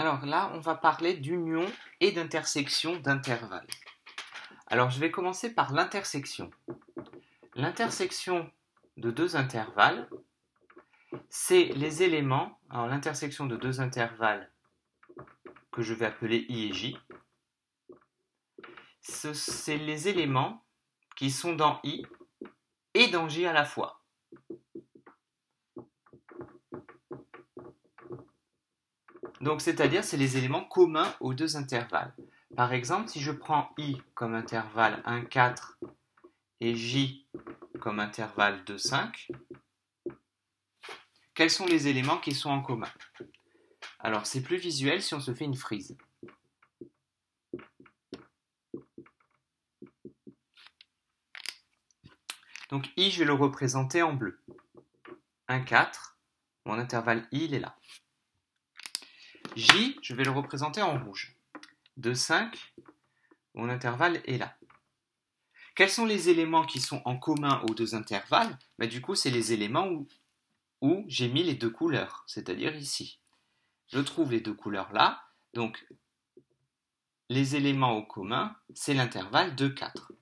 Alors là, on va parler d'union et d'intersection d'intervalles. Alors je vais commencer par l'intersection. L'intersection de deux intervalles, c'est les éléments, alors l'intersection de deux intervalles que je vais appeler I et J, c'est les éléments qui sont dans I et dans J à la fois. Donc, c'est-à-dire, c'est les éléments communs aux deux intervalles. Par exemple, si je prends I comme intervalle 1, 4 et J comme intervalle 2, 5, quels sont les éléments qui sont en commun? Alors, c'est plus visuel si on se fait une frise. Donc, I, je vais le représenter en bleu. 1, 4, mon intervalle I, il est là. J, je vais le représenter en rouge. 2, 5, mon intervalle est là. Quels sont les éléments qui sont en commun aux deux intervalles? Du coup, c'est les éléments où j'ai mis les deux couleurs, c'est-à-dire ici. Je trouve les deux couleurs là, donc les éléments au commun, c'est l'intervalle 2, 4.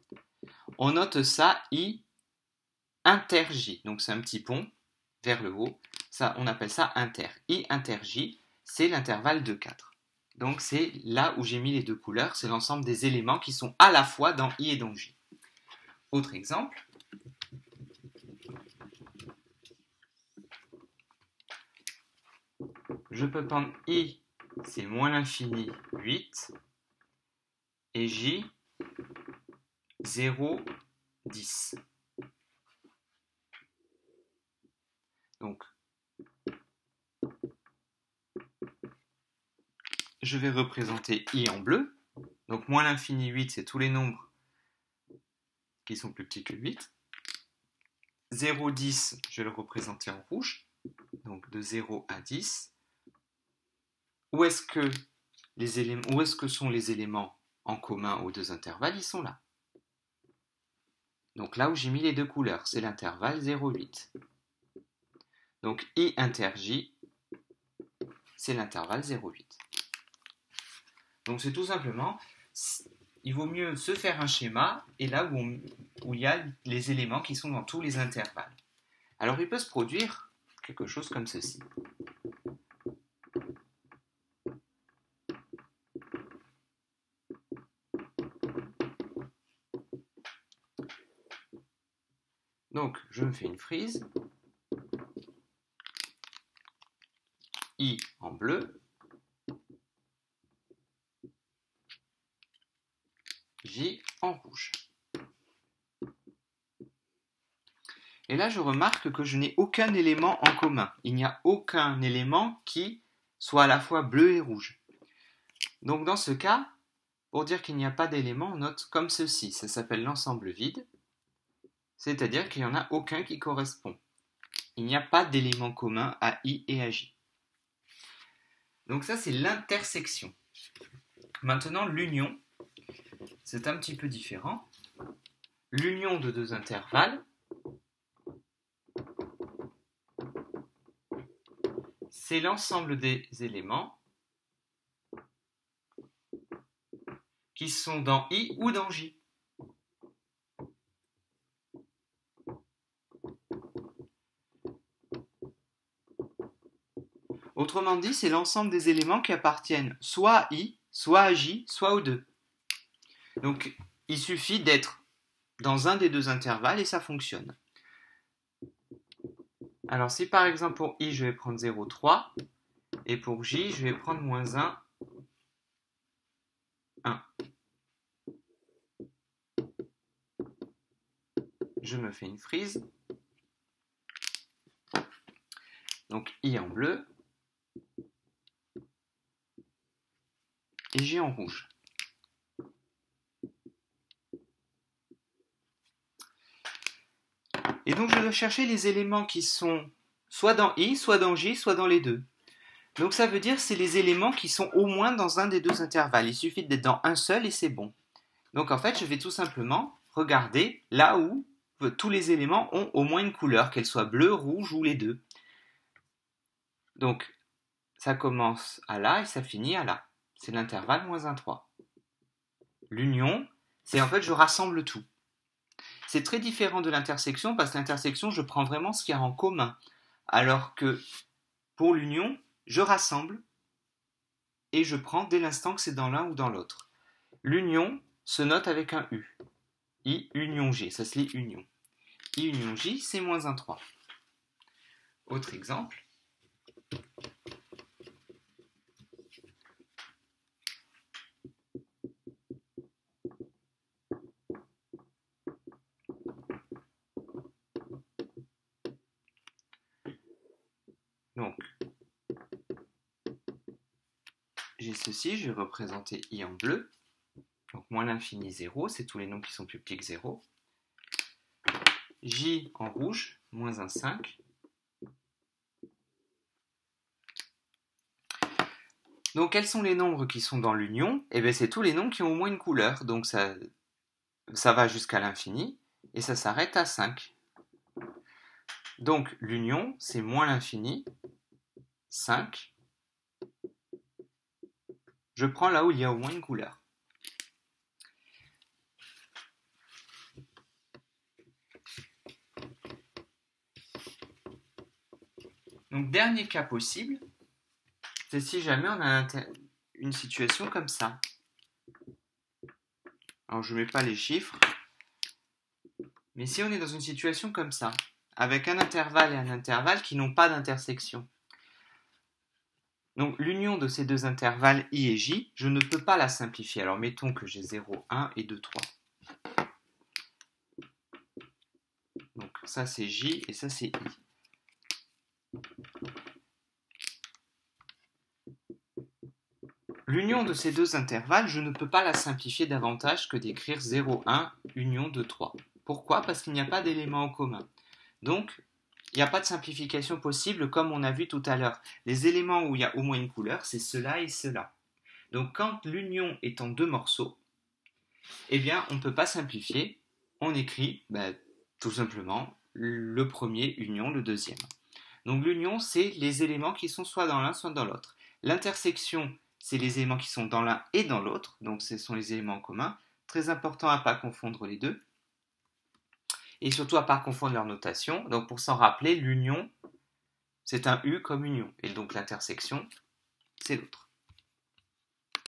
On note ça I inter J, donc c'est un petit pont vers le haut, ça, on appelle ça inter. I inter J, c'est l'intervalle 2, 4. Donc c'est là où j'ai mis les deux couleurs, c'est l'ensemble des éléments qui sont à la fois dans I et dans J. Autre exemple. Je peux prendre I, c'est moins l'infini 8, et J, 0, 10. Donc, je vais représenter I en bleu. Donc, moins l'infini 8, c'est tous les nombres qui sont plus petits que 8. 0, 10, je vais le représenter en rouge. Donc, de 0 à 10. Où est-ce que sont les éléments en commun aux deux intervalles? Ils sont là. Donc, là où j'ai mis les deux couleurs, c'est l'intervalle 0, 8. Donc, I inter J, c'est l'intervalle 0, 8. Donc, c'est tout simplement, il vaut mieux se faire un schéma et là où il y a les éléments qui sont dans tous les intervalles. Alors, il peut se produire quelque chose comme ceci. Donc, je me fais une frise. I en bleu. J en rouge. Et là, je remarque que je n'ai aucun élément en commun. Il n'y a aucun élément qui soit à la fois bleu et rouge. Donc, dans ce cas, pour dire qu'il n'y a pas d'élément, on note comme ceci. Ça s'appelle l'ensemble vide. C'est-à-dire qu'il n'y en a aucun qui correspond. Il n'y a pas d'élément commun à I et à J. Donc ça, c'est l'intersection. Maintenant, l'union, c'est un petit peu différent. L'union de deux intervalles, c'est l'ensemble des éléments qui sont dans I ou dans J. Autrement dit, c'est l'ensemble des éléments qui appartiennent soit à I, soit à J, soit aux deux. Donc, il suffit d'être dans un des deux intervalles et ça fonctionne. Alors, si par exemple pour I, je vais prendre 0, 3, et pour J, je vais prendre moins 1, 1. Je me fais une frise. Donc, I en bleu. Et J en rouge. Et donc je dois chercher les éléments qui sont soit dans I, soit dans J, soit dans les deux. Donc ça veut dire que c'est les éléments qui sont au moins dans un des deux intervalles. Il suffit d'être dans un seul et c'est bon. Donc en fait, je vais tout simplement regarder là où tous les éléments ont au moins une couleur, qu'elle soit bleue, rouge ou les deux. Donc ça commence à là et ça finit à là. C'est l'intervalle moins 1, 3. L'union, c'est en fait je rassemble tout. C'est très différent de l'intersection parce que l'intersection, je prends vraiment ce qu'il y a en commun. Alors que pour l'union, je rassemble et je prends dès l'instant que c'est dans l'un ou dans l'autre. L'union se note avec un U. I union J, ça se lit union. I union J, c'est moins 1, 3. Autre exemple. Donc, j'ai ceci, je vais représenter I en bleu. Donc, moins l'infini 0, c'est tous les nombres qui sont plus petits que 0. J en rouge, moins 1, 5. Donc, quels sont les nombres qui sont dans l'union? Eh bien, c'est tous les nombres qui ont au moins une couleur. Donc, ça va jusqu'à l'infini et ça s'arrête à 5. Donc, l'union, c'est moins l'infini, 5. Je prends là où il y a au moins une couleur. Donc, dernier cas possible, c'est si jamais on a une situation comme ça. Alors, je ne mets pas les chiffres, mais si on est dans une situation comme ça, avec un intervalle et un intervalle qui n'ont pas d'intersection. Donc, l'union de ces deux intervalles I et J, je ne peux pas la simplifier. Alors, mettons que j'ai 0, 1 et 2, 3. Donc, ça c'est J et ça c'est I. L'union de ces deux intervalles, je ne peux pas la simplifier davantage que d'écrire 0, 1, union 2, 3. Pourquoi? Parce qu'il n'y a pas d'éléments en commun. Donc, il n'y a pas de simplification possible comme on a vu tout à l'heure. Les éléments où il y a au moins une couleur, c'est cela et cela. Donc, quand l'union est en deux morceaux, eh bien, on ne peut pas simplifier. On écrit tout simplement le premier union, le deuxième. Donc, l'union, c'est les éléments qui sont soit dans l'un, soit dans l'autre. L'intersection, c'est les éléments qui sont dans l'un et dans l'autre, donc ce sont les éléments communs. Très important à ne pas confondre les deux. Et surtout à ne pas confondre leur notation. Donc pour s'en rappeler, l'union, c'est un U comme union. Et donc l'intersection, c'est l'autre.